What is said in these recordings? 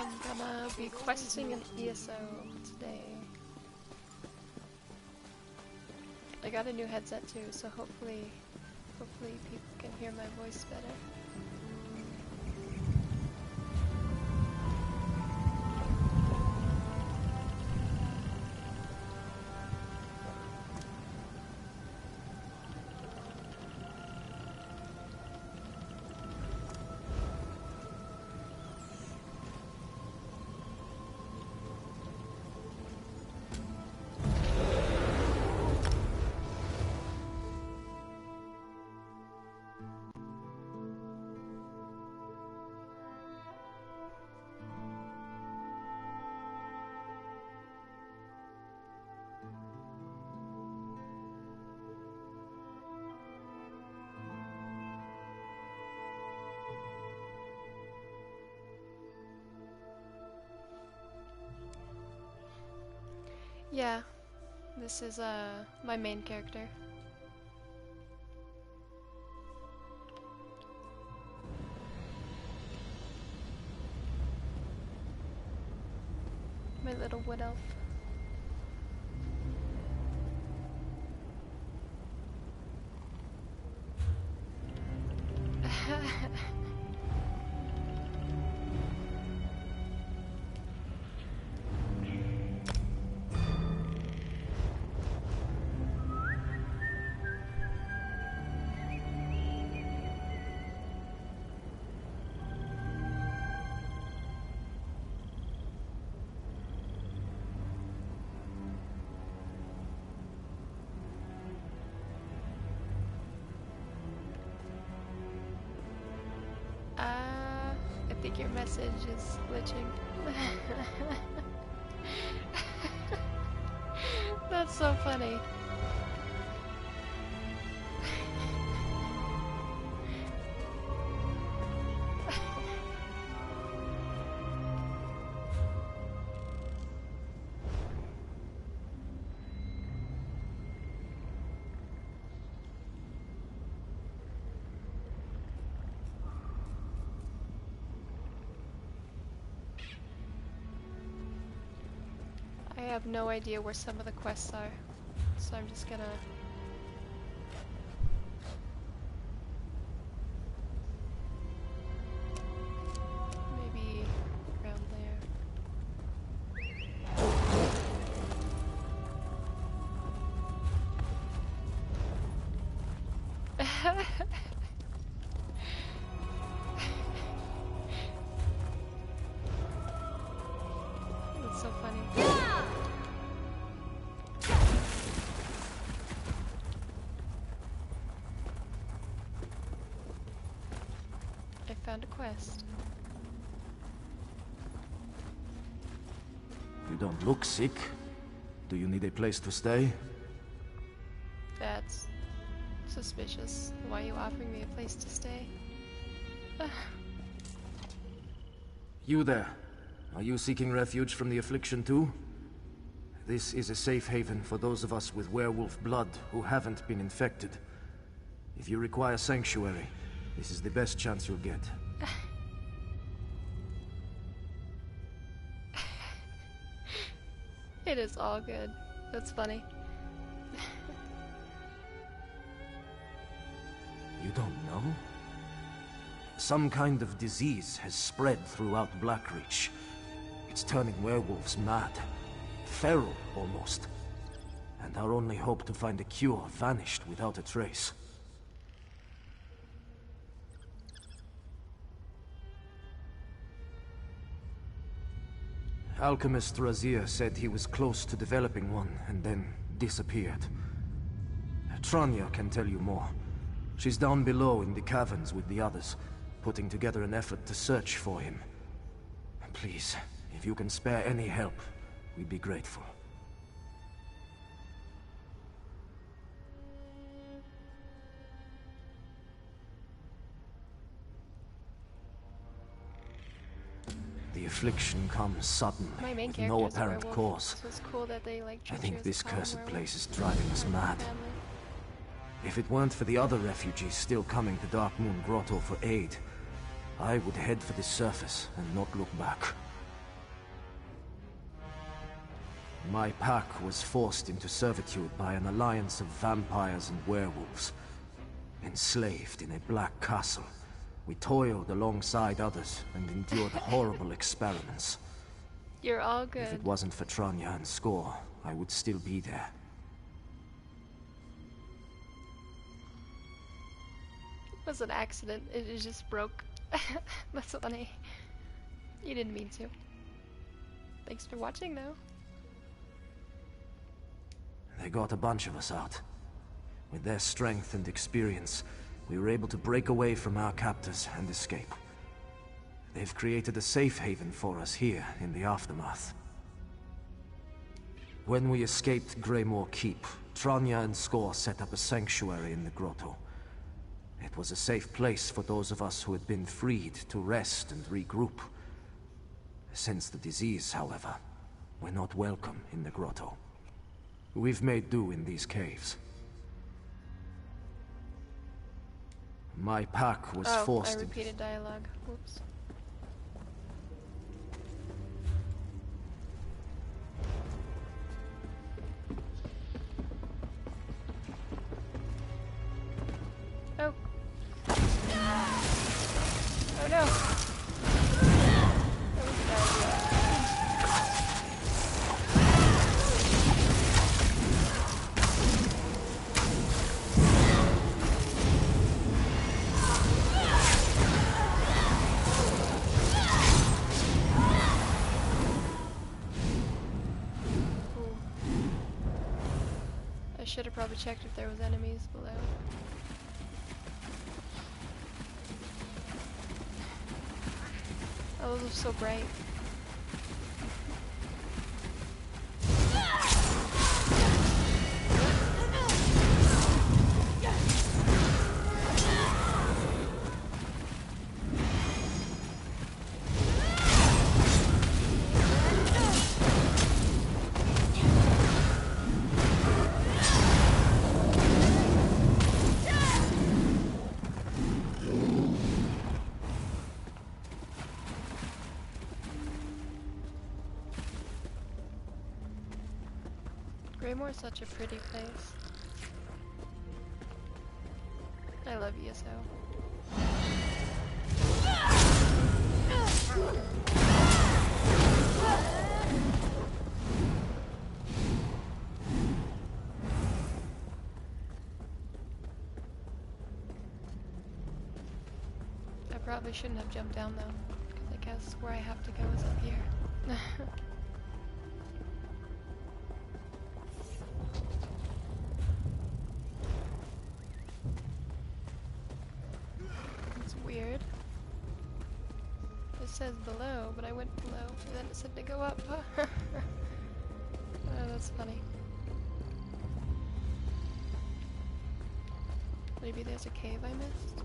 I'm gonna be questing an ESO today. I got a new headset too, so hopefully people can hear my voice better. Yeah, this is my main character. My little wood elf. I think your message is glitching. That's so funny. I have no idea where some of the quests are, so I'm just gonna... maybe around there. That's so funny. I found a quest. You don't look sick. Do you need a place to stay? That's suspicious. Why are you offering me a place to stay? You there. Are you seeking refuge from the affliction too? This is a safe haven for those of us with werewolf blood who haven't been infected. If you require sanctuary, this is the best chance you'll get. It is all good. That's funny. You don't know? Some kind of disease has spread throughout Blackreach. It's turning werewolves mad. Feral, almost. And our only hope to find a cure vanished without a trace. Alchemist Razir said he was close to developing one, and then disappeared. Tranya can tell you more. She's down below in the caverns with the others, putting together an effort to search for him. Please, if you can spare any help, we'd be grateful. The affliction comes suddenly, with no apparent cause. So it's cool that they like I think this cursed place is driving us mad. If it weren't for the other refugees still coming to Dark Moon Grotto for aid, I would head for the surface and not look back. My pack was forced into servitude by an alliance of vampires and werewolves. Enslaved in a black castle, we toiled alongside others and endured horrible experiments. You're all If good. it wasn't for Tranya and Score, I would still be there. It was an accident. It just broke. That's funny. You didn't mean to. Thanks for watching, though. They got a bunch of us out. With their strength and experience, we were able to break away from our captors and escape. They've created a safe haven for us here in the Aftermath. When we escaped Greymoor Keep, Tranya and Score set up a sanctuary in the grotto. It was a safe place for those of us who had been freed to rest and regroup. Since the disease, however, we're not welcome in the grotto. We've made do in these caves. My pack was forced I into... repeated dialogue. Whoops. Oh. Oh no. That was a bad idea. I should have probably checked if there was enemies below. Oh, those are so bright. Greymoor is such a pretty place. I love ESO. I probably shouldn't have jumped down though, because I guess where I have to go is up here. Weird. It says below, but I went below, and then it said to go up. Oh, that's funny. Maybe there's a cave I missed?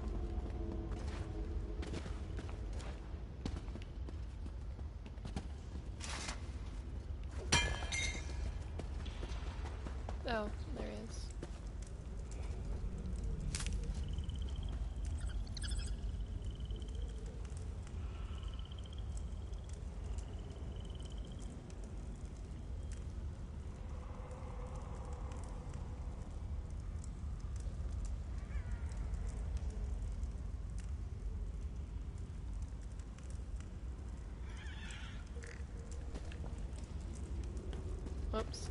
Oh, there is. Oops.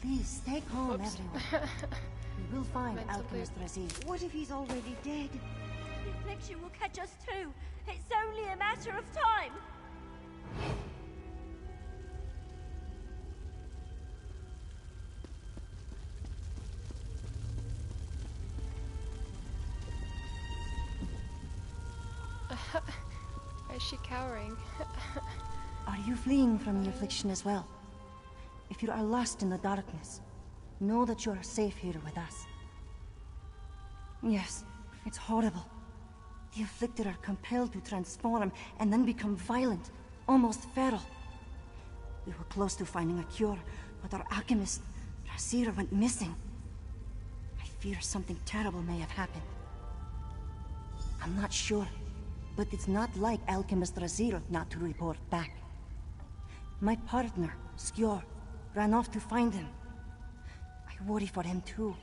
Please, stay calm, Whoops. everyone. We will find Mental Alchemist Razid. What if he's already dead? The affliction will catch us too. It's only a matter of time. Why is she cowering? Are you fleeing from the affliction as well? If you are lost in the darkness, know that you are safe here with us. Yes, it's horrible. The afflicted are compelled to transform and then become violent, almost feral. We were close to finding a cure, but our alchemist, Razira, went missing. I fear something terrible may have happened. I'm not sure, but it's not like alchemist Razira not to report back. My partner, Skjor, ran off to find him. I worry for him too.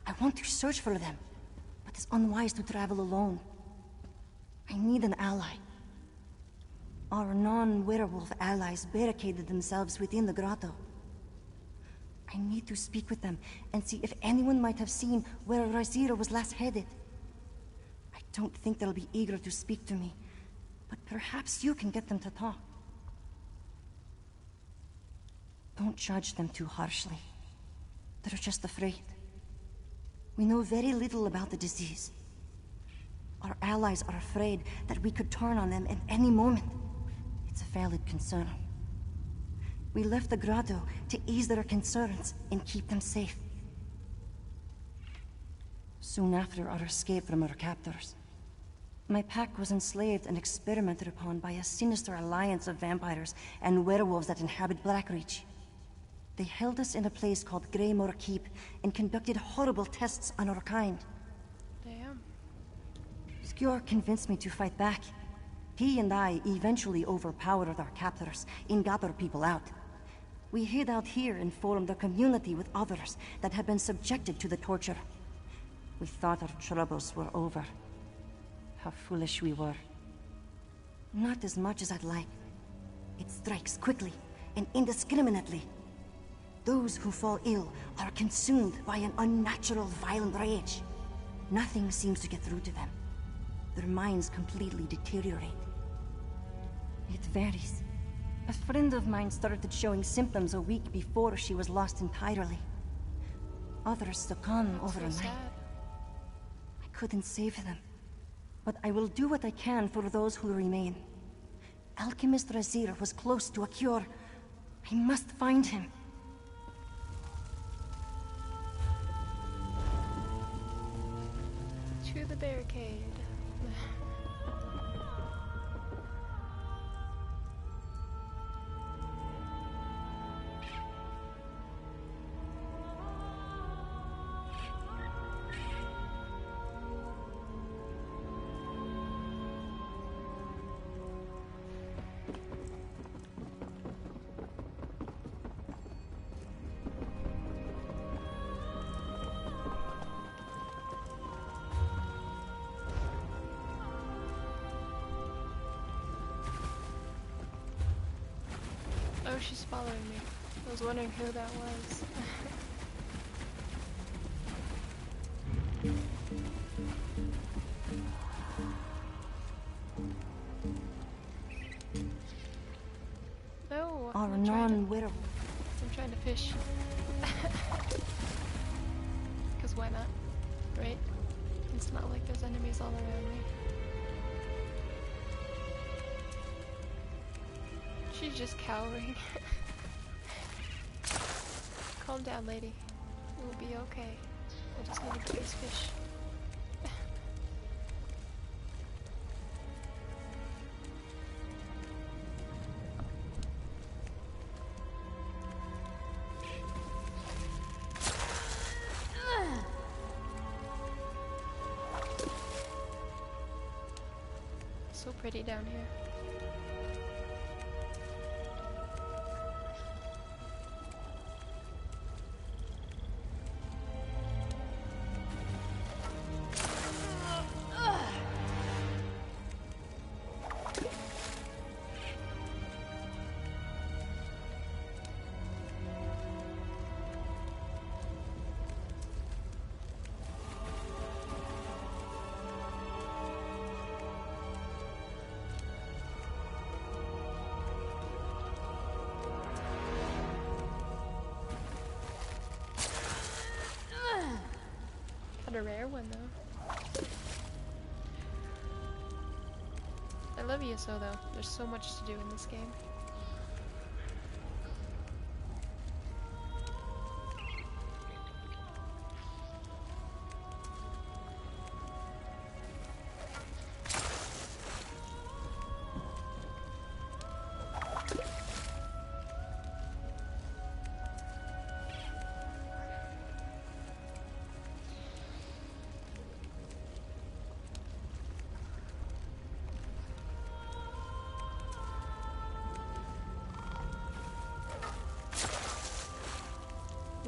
I want to search for them, but it's unwise to travel alone. I need an ally. Our non-werewolf allies barricaded themselves within the grotto. I need to speak with them and see if anyone might have seen where Razira was last headed. I don't think they'll be eager to speak to me, but perhaps you can get them to talk. Don't judge them too harshly. They're just afraid. We know very little about the disease. Our allies are afraid that we could turn on them at any moment. It's a valid concern. We left the grotto to ease their concerns and keep them safe. Soon after our escape from our captors, my pack was enslaved and experimented upon by a sinister alliance of vampires and werewolves that inhabit Blackreach. They held us in a place called Greymoor Keep and conducted horrible tests on our kind. Damn. Skjor convinced me to fight back. He and I eventually overpowered our captors and got our people out. We hid out here and formed a community with others that had been subjected to the torture. We thought our troubles were over. How foolish we were. Not as much as I'd like. It strikes quickly and indiscriminately. Those who fall ill are consumed by an unnatural, violent rage. Nothing seems to get through to them. Their minds completely deteriorate. It varies. A friend of mine started showing symptoms a week before she was lost entirely. Others succumb over a night. Sad. I couldn't save them, but I will do what I can for those who remain. Alchemist Razira was close to a cure. I must find him. To the barricade. Oh, she's following me. I was wondering who that was. No, Our I'm non-werewolf. trying to fish. Because why not? Right? It's not like there's enemies all around me. She's just cowering. Calm down, lady. We'll be okay. I just need to get these fish. So pretty down here. Not a rare one though. I love ESO though. There's so much to do in this game.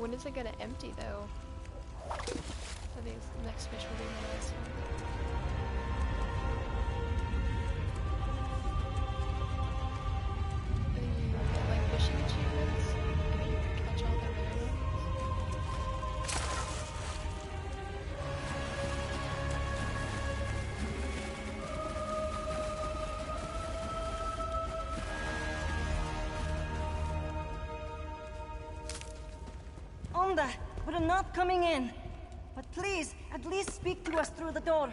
When is it gonna empty though? I think the next mission will be my last one. You get like fishing achievements if you can catch all the rare ones. Onda, we're not coming in. But please, at least speak to us through the door.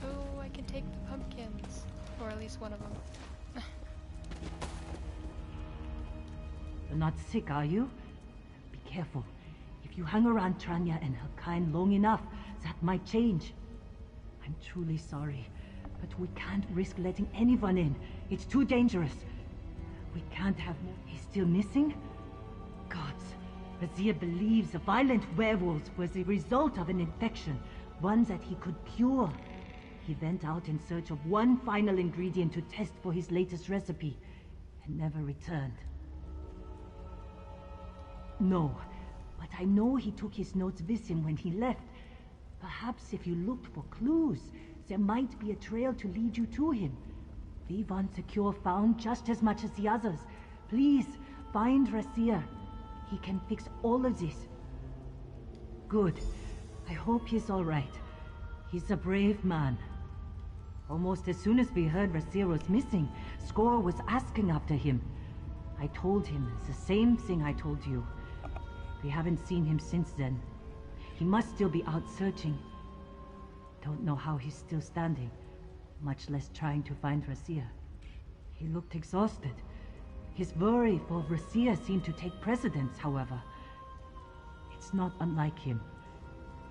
Oh, I can take the pumpkins. Or at least one of them. You're not sick, are you? Be careful. If you hang around Tranya and her kind long enough, that might change. I'm truly sorry, but we can't risk letting anyone in. It's too dangerous. We can't have... He's still missing? Gods. Razir believes the violent werewolves was the result of an infection, one that he could cure. He went out in search of one final ingredient to test for his latest recipe, and never returned. No, but I know he took his notes with him when he left. Perhaps if you looked for clues, there might be a trail to lead you to him. We want the cure found just as much as the others. Please, find Razir. He can fix all of this. Good. I hope he's all right. He's a brave man. Almost as soon as we heard Razir was missing, Score was asking after him. I told him the same thing I told you. We haven't seen him since then. He must still be out searching. Don't know how he's still standing, much less trying to find Razir. He looked exhausted. His worry for Razir seemed to take precedence, however. It's not unlike him.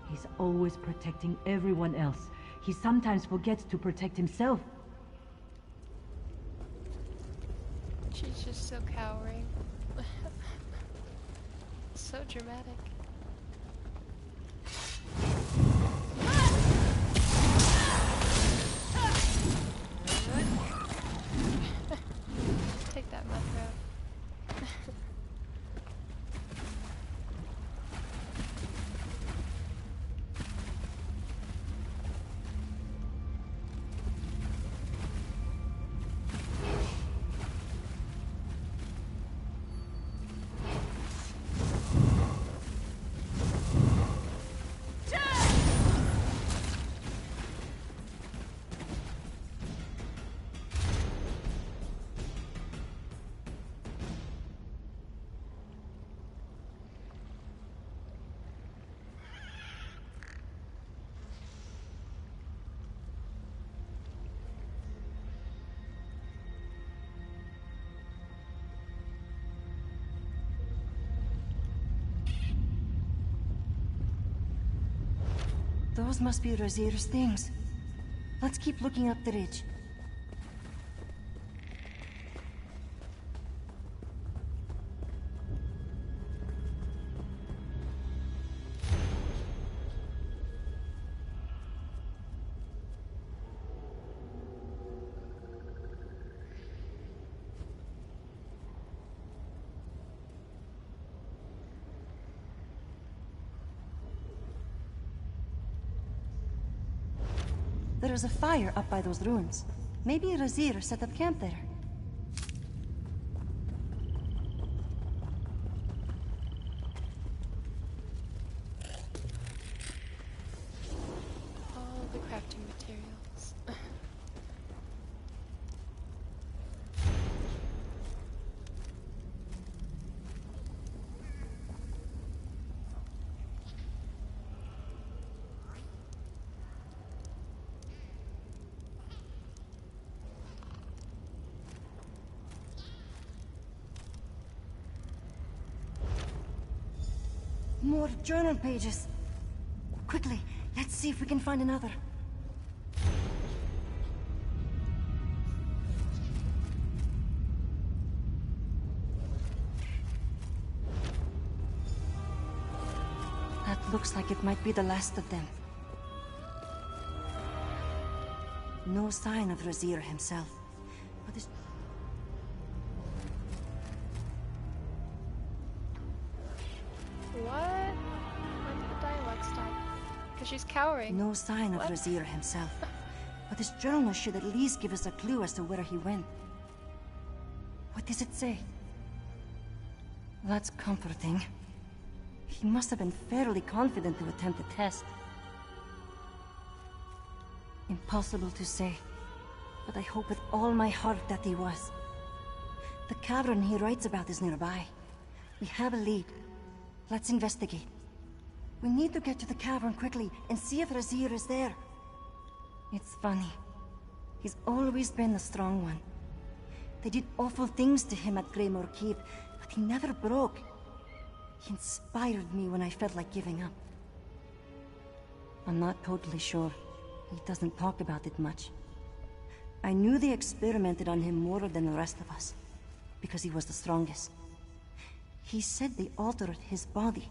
He's always protecting everyone else. He sometimes forgets to protect himself. She's just so cowering. So dramatic. Take that mushroom. Those must be Razir's things. Let's keep looking up the ridge. There is a fire up by those ruins. Maybe Razir set up camp there. All the crafting materials. More journal pages. Quickly, let's see if we can find another. That looks like it might be the last of them. No sign of Razir himself. But cowering. No sign of What? Razir himself. But his journal should at least give us a clue as to where he went. What does it say? That's comforting. He must have been fairly confident to attempt the test. Impossible to say, but I hope with all my heart that he was. The cavern he writes about is nearby. We have a lead. Let's investigate. We need to get to the cavern quickly and see if Razir is there. It's funny. He's always been the strong one. They did awful things to him at Greymoor Keep, but he never broke. He inspired me when I felt like giving up. I'm not totally sure. He doesn't talk about it much. I knew they experimented on him more than the rest of us, because he was the strongest. He said they altered his body,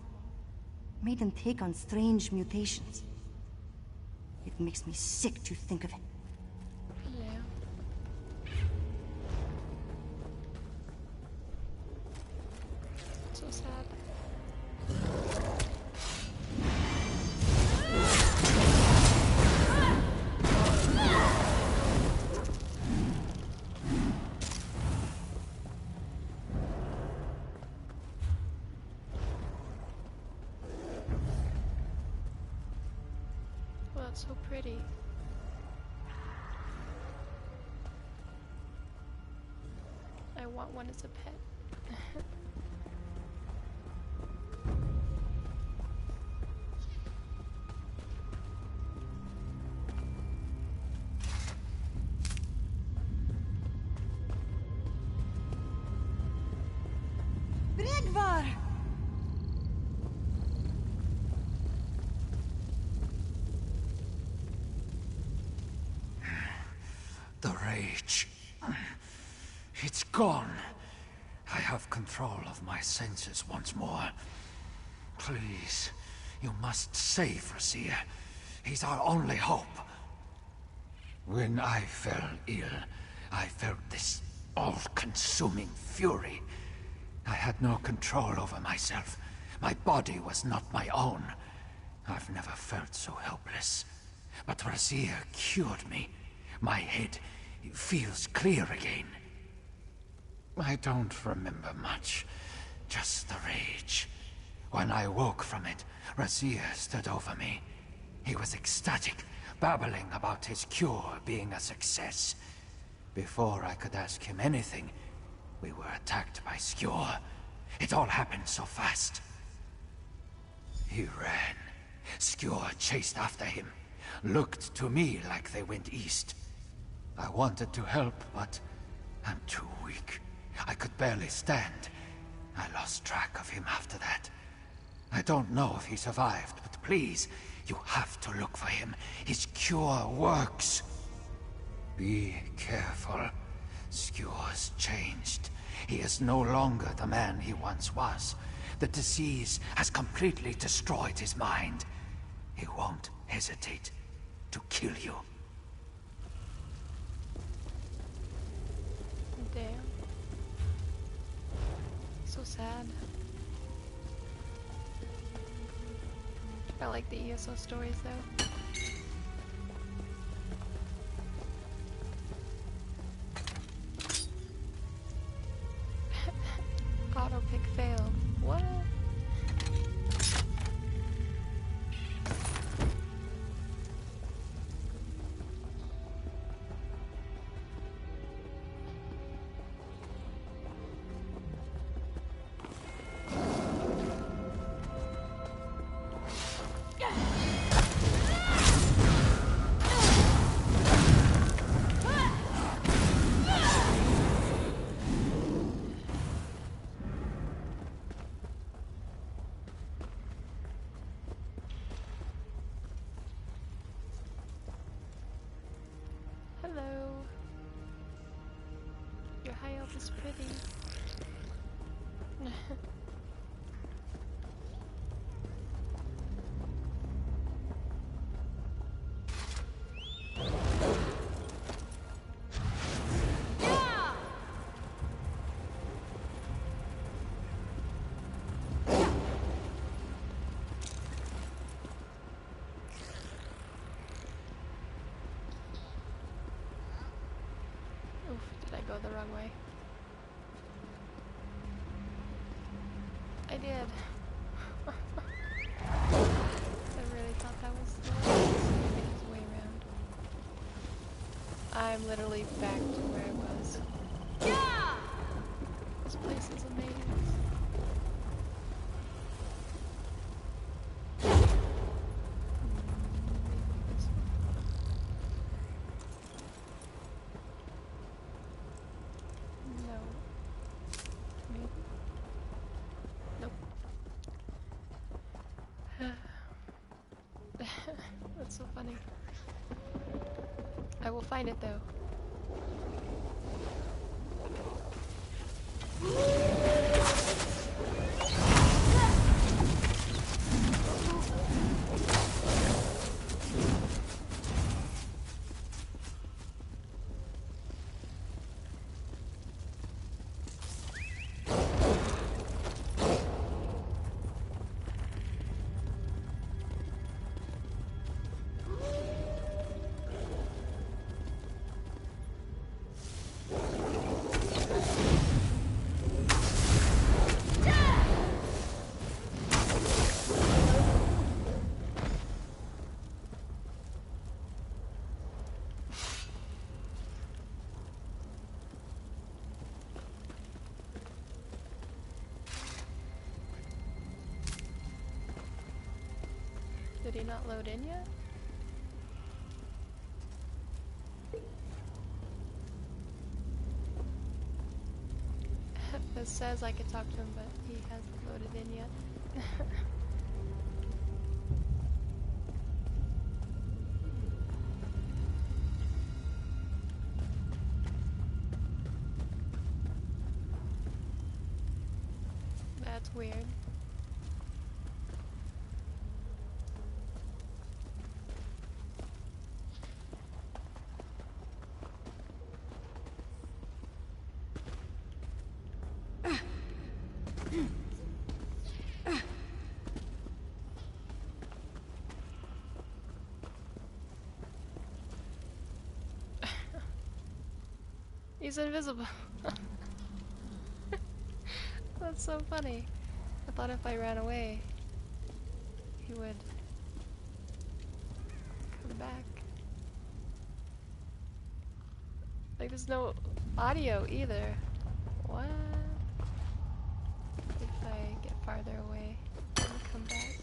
made him take on strange mutations. It makes me sick to think of it. Yeah. So sad. Well, that's so pretty. I want one as a pet. Bregvar! The rage. It's gone. I have control of my senses once more. Please, you must save Razir. He's our only hope. When I fell ill, I felt this all-consuming fury. I had no control over myself. My body was not my own. I've never felt so helpless. But Razir cured me. My head feels clear again. I don't remember much, just the rage. When I woke from it, Razir stood over me. He was ecstatic, babbling about his cure being a success. Before I could ask him anything, we were attacked by Skjor. It all happened so fast. He ran. Skjor chased after him, looked to me like they went east. I wanted to help, but I'm too weak. I could barely stand. I lost track of him after that. I don't know if he survived, but please, you have to look for him. His cure works. Be careful. Skjor's changed. He is no longer the man he once was. The disease has completely destroyed his mind. He won't hesitate to kill you. Damn. So sad. I like the ESO stories though. Auto pick failed. What? Hello. Your high elf is pretty. Oof, did I go the wrong way? I did. I really thought that was the way. Maybe it's the way around. I'm literally back to where I was. This place is a maze. No. Maybe. Nope. That's so funny. I will find it though. Did he not load in yet? This says I could talk to him, but he hasn't loaded in yet. That's weird. He's invisible. That's so funny. I thought if I ran away, he would come back. Like, there's no audio either. What? If I get farther away and come back.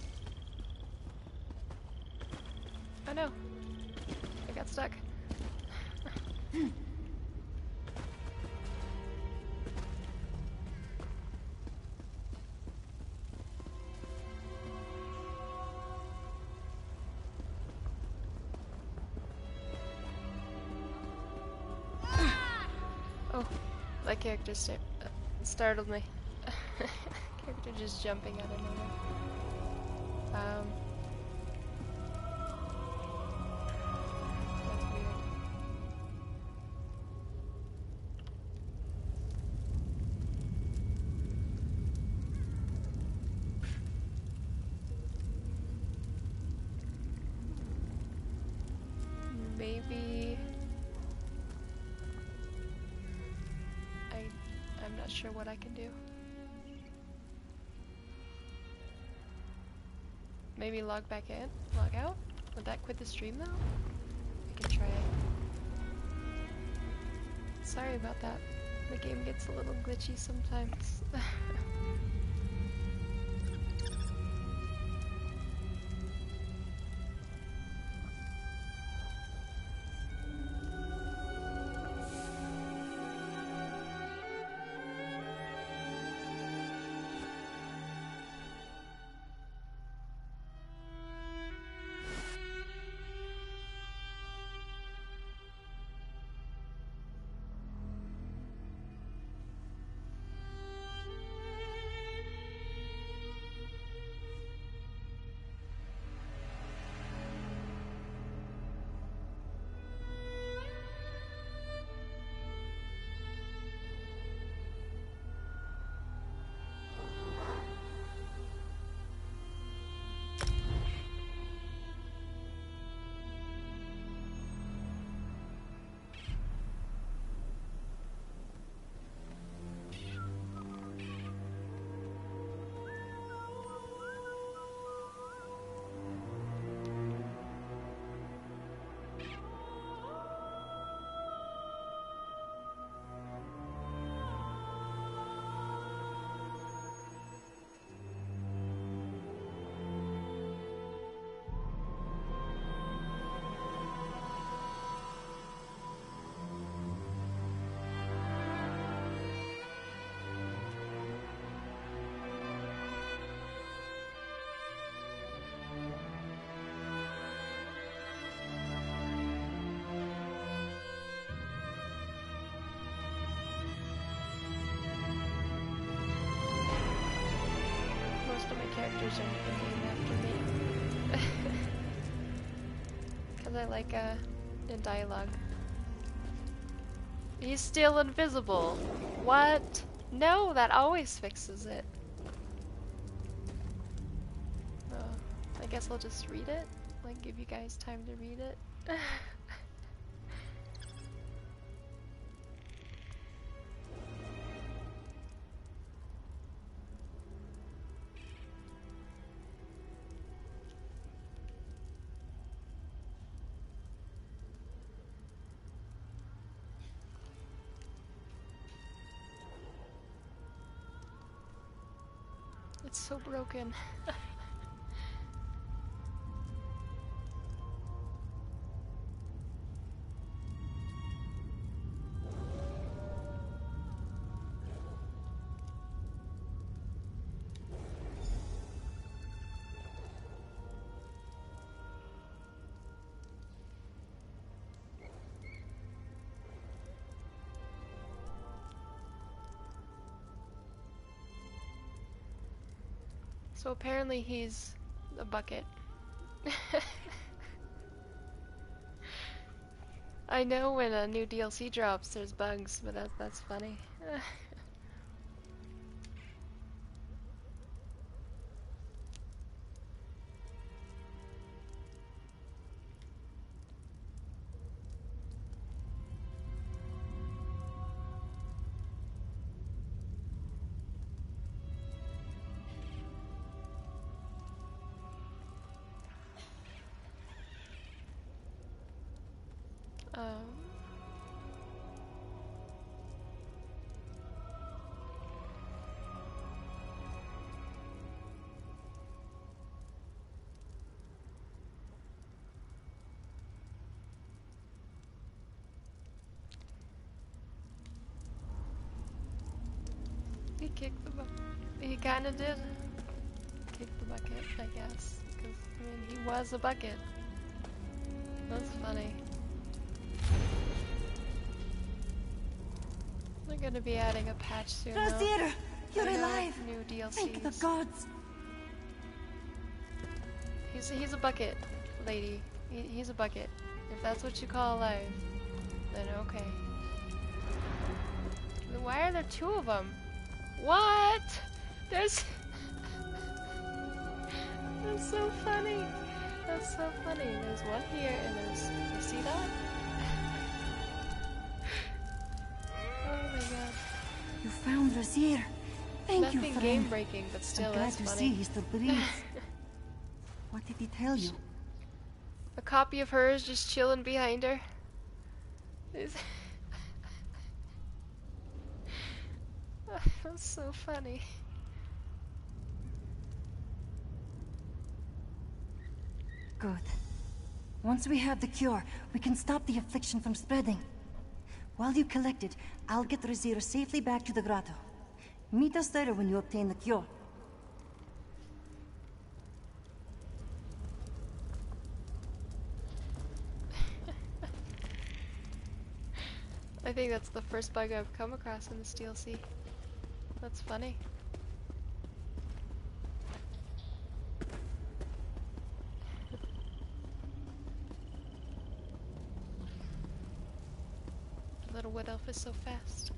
Oh no! I got stuck. Oh, that character startled me. Character just jumping out of nowhere. That's weird. Maybe I'm not sure what I can do. Maybe log back in? Log out? Would that quit the stream though? I can try. Sorry about that. The game gets a little glitchy sometimes. characters are named after me. Because I like in dialogue. He's still invisible. What? No, that always fixes it. Oh, I guess I'll just read it. Like, give you guys time to read it. It's so broken. So apparently he's a bucket. I know when a new DLC drops there's bugs, but that's funny. He kicked the bucket. He kinda did kick the bucket, I guess. Because, I mean, he was a bucket. That's funny. They're gonna be adding a patch soon, though. Rosier, you're alive! New DLCs. Thank the gods! He's a bucket, lady. He's a bucket. If that's what you call alive, then okay. Why are there two of them? What? There's... That's so funny. That's so funny. There's one here and there's... You see that? Oh my god. You found Rosier. Thank you, Nothing friend. game breaking, but still, I'm glad that's to funny. see he still breathes. What did he tell you? A copy of hers just chilling behind her. That's so funny. Good. Once we have the cure, we can stop the affliction from spreading. While you collect it, I'll get Rosier safely back to the grotto. Meet us there when you obtain the cure. I think that's the first bug I've come across in this DLC. That's funny. Little wood elf is so fast.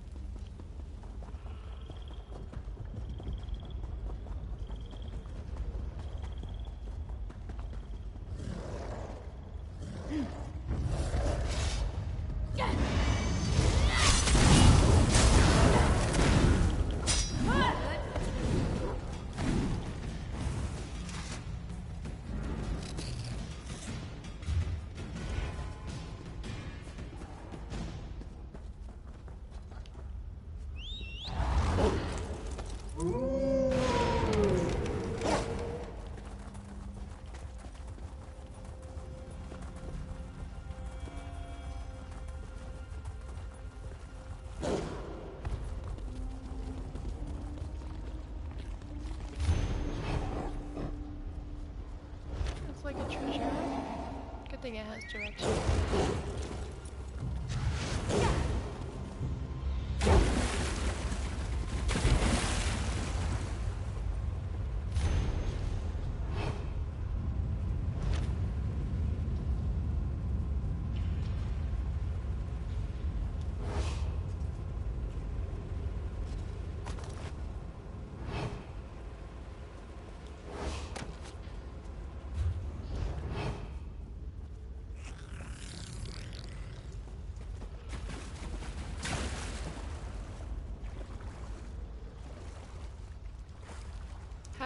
Like a treasure. Good thing it has direction.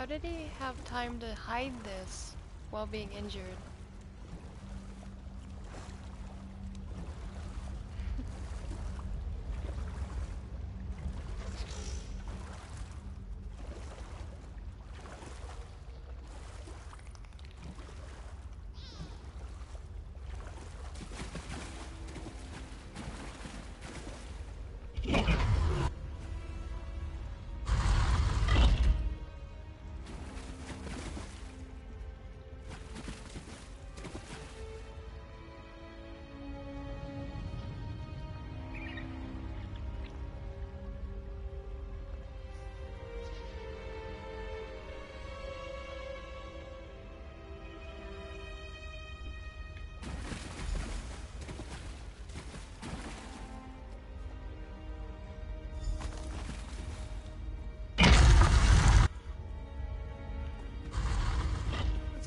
How did he have time to hide this while being injured?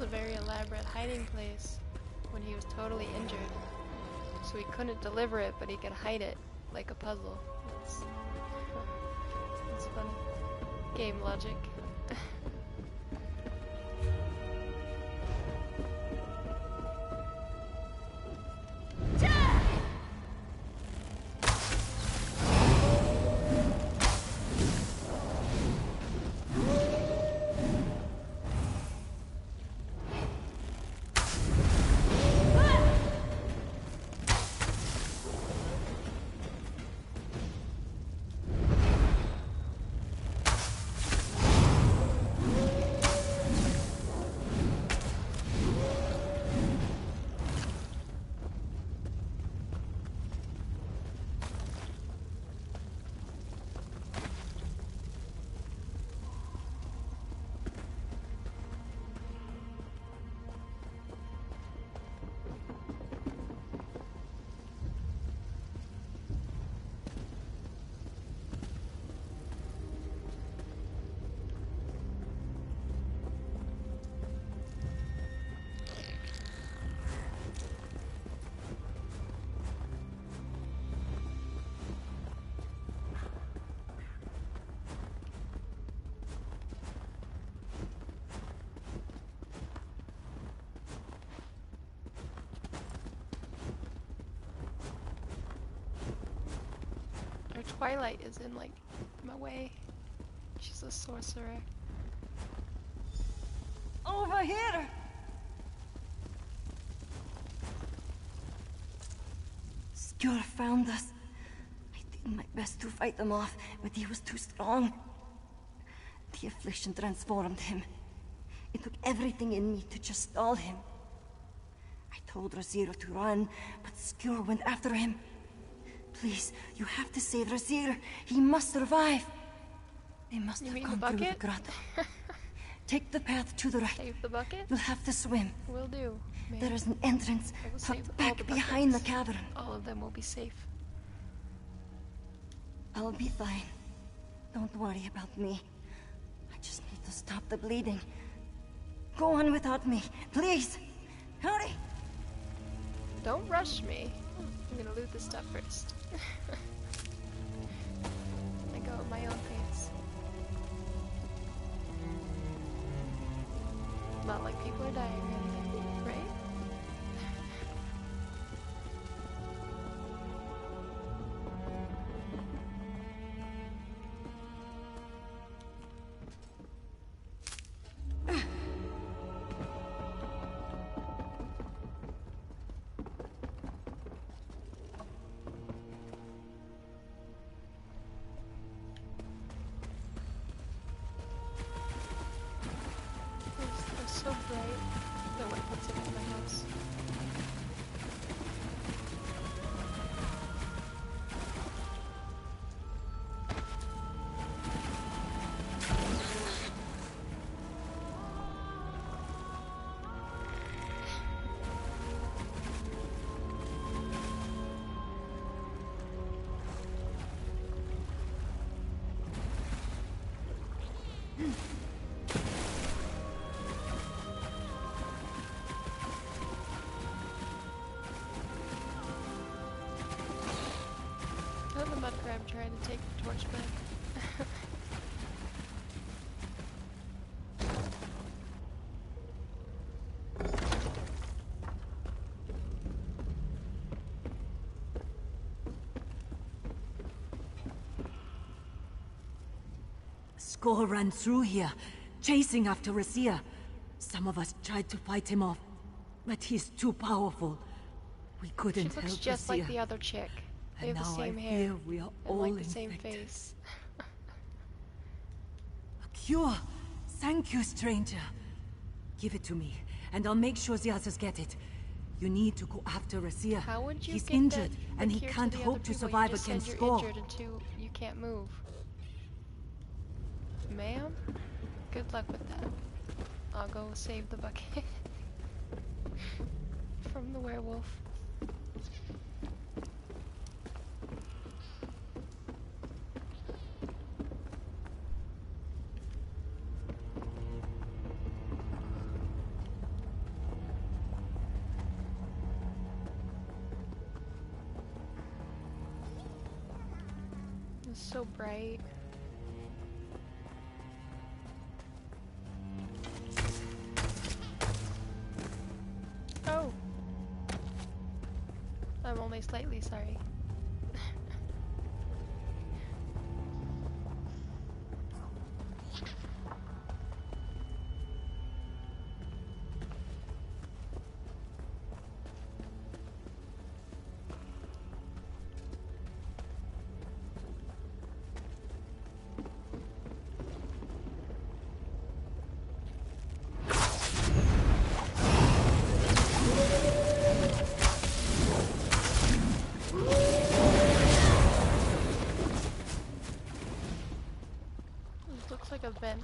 A very elaborate hiding place when he was totally injured. So he couldn't deliver it, but he could hide it like a puzzle. It's funny. Game logic. Twilight is in like my way. She's a sorcerer. Over here! Skjor found us. I did my best to fight them off, but he was too strong. The affliction transformed him. It took everything in me to just stall him. I told Razir to run, but Skjor went after him. Please, you have to save Razir. He must survive. They must have gone through the grotto. Take the path to the right. Save the bucket? You'll have to swim. Will do. Man. There is an entrance tucked back behind the cavern. All of them will be safe. I'll be fine. Don't worry about me. I just need to stop the bleeding. Go on without me, please. Hurry! Don't rush me. I'm gonna loot this stuff first. I go at my own pace. Not like people are dying or anything, right? So bright that what puts it in my house. The mud crab trying to take the torch back. Score ran through here, chasing after Razia. Some of us tried to fight him off, but he's too powerful. We couldn't She help looks just Razia. like the other chick. They And have the now same I hair fear we are and all like the same infected. face. A cure! Thank you, stranger. Give it to me, and I'll make sure the others get it. You need to go after Razia. How would you He's get injured, the and he cure can't the other hope to people? survive You just against said Score. you're injured and you can't move. Ma'am? Good luck with that. I'll go save the bucket from the werewolf. It's so bright. Oh! I'm only slightly sorry. This looks like a vent.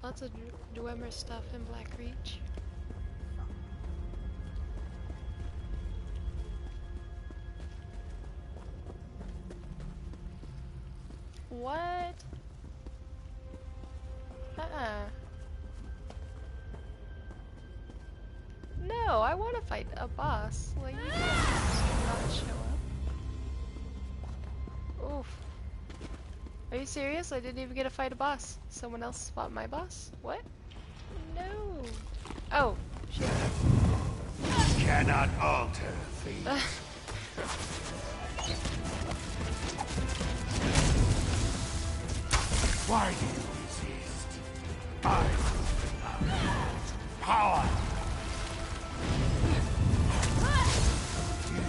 Lots of Dwemer stuff in Blackreach. What? No, I want to fight a boss. Like, you can't just not show up. Oof. Are you serious? I didn't even get to fight a boss. Someone else fought my boss? What? No. Oh, shit. Cannot alter fate. Why do you resist? I power. You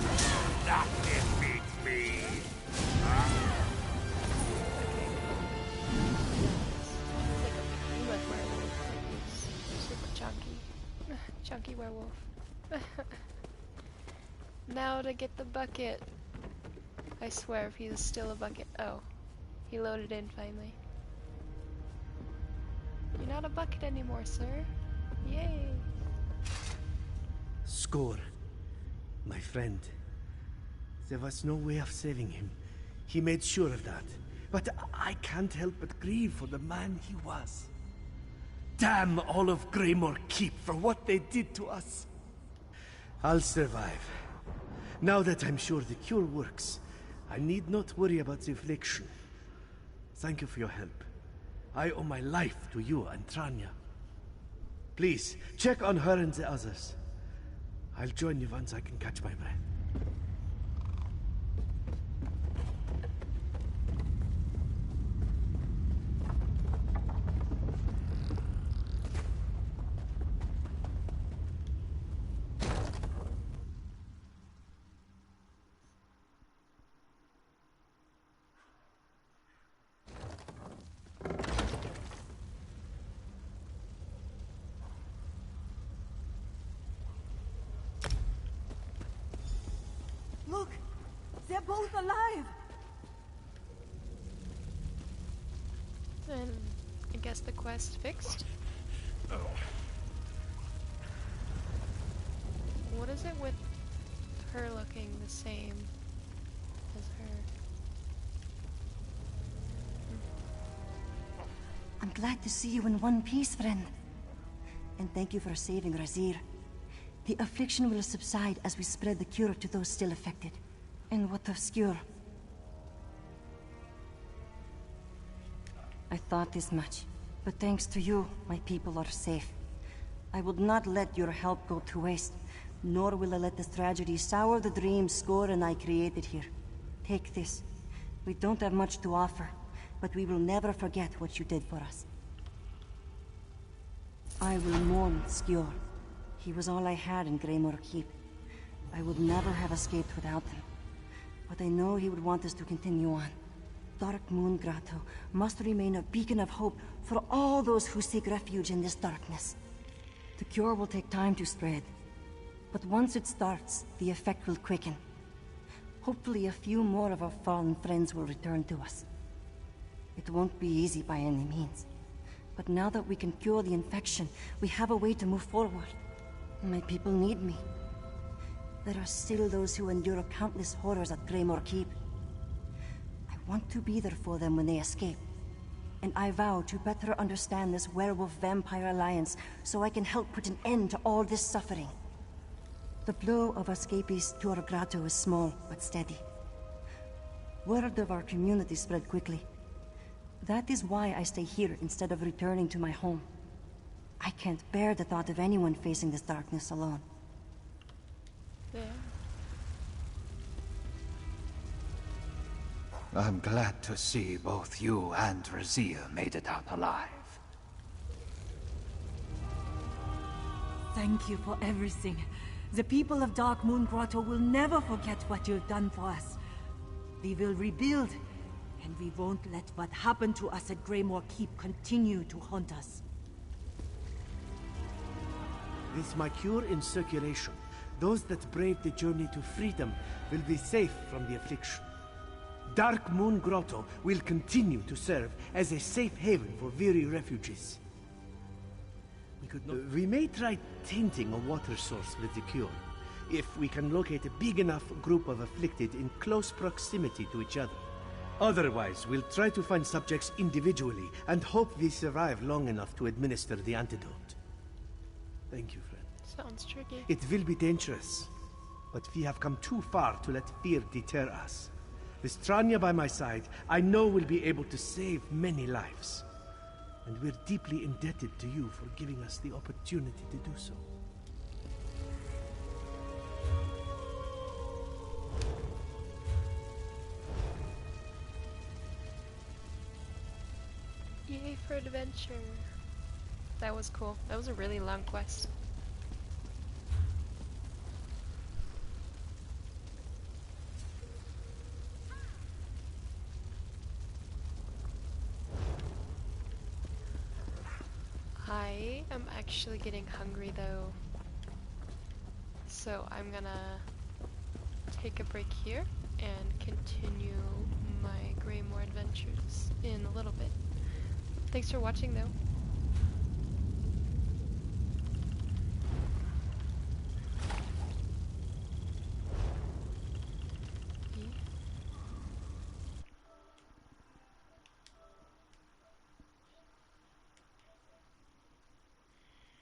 not defeat me. Super chunky. Chunky werewolf. Now to get the bucket. I swear if he's still a bucket. Oh. He loaded in finally. You're not a bucket anymore, sir. Yay. Score. My friend. There was no way of saving him. He made sure of that. But I can't help but grieve for the man he was. Damn all of Greymoor Keep for what they did to us. I'll survive. Now that I'm sure the cure works, I need not worry about the affliction. Thank you for your help. I owe my life to you and Tranya. Please, check on her and the others. I'll join you once I can catch my breath. Look! They're both alive! Then I guess the quest fixed. What is it with her looking the same as her? I'm glad to see you in one piece, friend. And thank you for saving Razir. The affliction will subside as we spread the cure to those still affected. And what of Skur? I thought as much. But thanks to you, my people are safe. I would not let your help go to waste. Nor will I let this tragedy sour the dreams Score and I created here. Take this. We don't have much to offer, but we will never forget what you did for us. I will mourn Skjor. He was all I had in Greymoor Keep. I would never have escaped without him. But I know he would want us to continue on. Dark Moon Grotto must remain a beacon of hope for all those who seek refuge in this darkness. The cure will take time to spread, but once it starts, the effect will quicken. Hopefully a few more of our fallen friends will return to us. It won't be easy by any means, but now that we can cure the infection, we have a way to move forward. My people need me. There are still those who endure countless horrors at Greymoor Keep. I want to be there for them when they escape. And I vow to better understand this werewolf-vampire alliance so I can help put an end to all this suffering. The flow of escapees to our grotto is small but steady. Word of our community spread quickly. That is why I stay here instead of returning to my home. I can't bear the thought of anyone facing this darkness alone. Yeah. I'm glad to see both you and Razia made it out alive. Thank you for everything. The people of Dark Moon Grotto will never forget what you've done for us. We will rebuild, and we won't let what happened to us at Greymoor Keep continue to haunt us. With my cure in circulation, those that brave the journey to freedom will be safe from the affliction. Dark Moon Grotto will continue to serve as a safe haven for weary refugees. We may try tainting a water source with the cure, if we can locate a big enough group of afflicted in close proximity to each other. Otherwise, we'll try to find subjects individually and hope we survive long enough to administer the antidote. Thank you, friend. Sounds tricky. It will be dangerous, but we have come too far to let fear deter us. With Tranya by my side, I know we'll be able to save many lives. And we're deeply indebted to you for giving us the opportunity to do so. Yay for adventure. That was cool. That was a really long quest. I am actually getting hungry though, so I'm gonna take a break here and continue my Greymoor adventures in a little bit. Thanks for watching though.